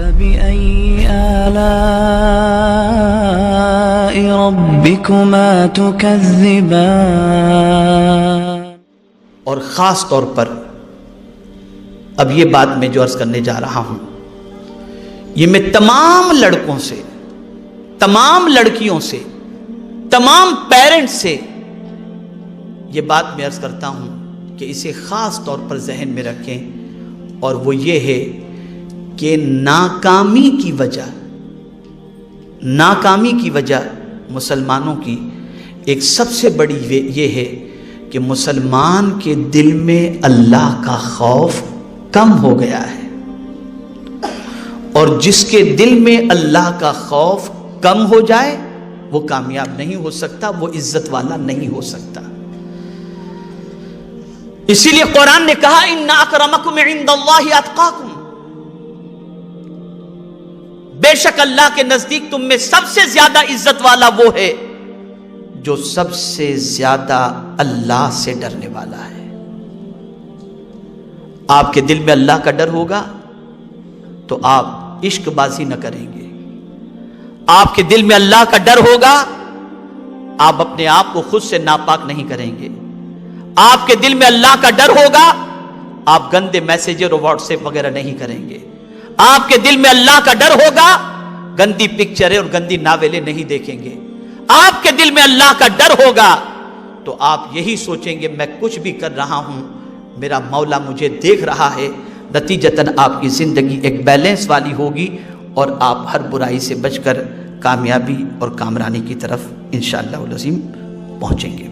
فبأي آلاء ربكما تكذبان. اور خاص طور پر اب یہ بات میں جو عرض کرنے جا رہا ہوں، یہ میں تمام لڑکوں سے، تمام لڑکیوں سے، تمام پیرنٹس سے یہ بات میں عرض کرتا ہوں کہ اسے خاص طور پر ذہن میں رکھیں، اور وہ یہ ہے کہ ناکامی کی وجہ مسلمانوں کی ایک سب سے بڑی یہ ہے کہ مسلمان کے دل میں اللہ کا خوف کم ہو گیا ہے، اور جس کے دل میں اللہ کا خوف کم ہو جائے وہ کامیاب نہیں ہو سکتا، وہ عزت والا نہیں ہو سکتا. اسی لیے قرآن نے کہا ان اکرمکم عند اللہ اتقاکم، بے شک اللہ کے نزدیک تم میں سب سے زیادہ عزت والا وہ ہے جو سب سے زیادہ اللہ سے ڈرنے والا ہے. آپ کے دل میں اللہ کا ڈر ہوگا تو آپ عشق بازی نہ کریں گے. آپ کے دل میں اللہ کا ڈر ہوگا، آپ اپنے آپ کو خود سے ناپاک نہیں کریں گے. آپ کے دل میں اللہ کا ڈر ہوگا، آپ گندے میسیجر اور واٹس ایپ وغیرہ نہیں کریں گے. آپ کے دل میں اللہ کا ڈر ہوگا، گندی پکچریں اور گندی ناولیں نہیں دیکھیں گے. آپ کے دل میں اللہ کا ڈر ہوگا تو آپ یہی سوچیں گے میں کچھ بھی کر رہا ہوں میرا مولا مجھے دیکھ رہا ہے. نتیجتاً آپ کی زندگی ایک بیلنس والی ہوگی اور آپ ہر برائی سے بچ کر کامیابی اور کامرانی کی طرف انشاءاللہ العظیم پہنچیں گے.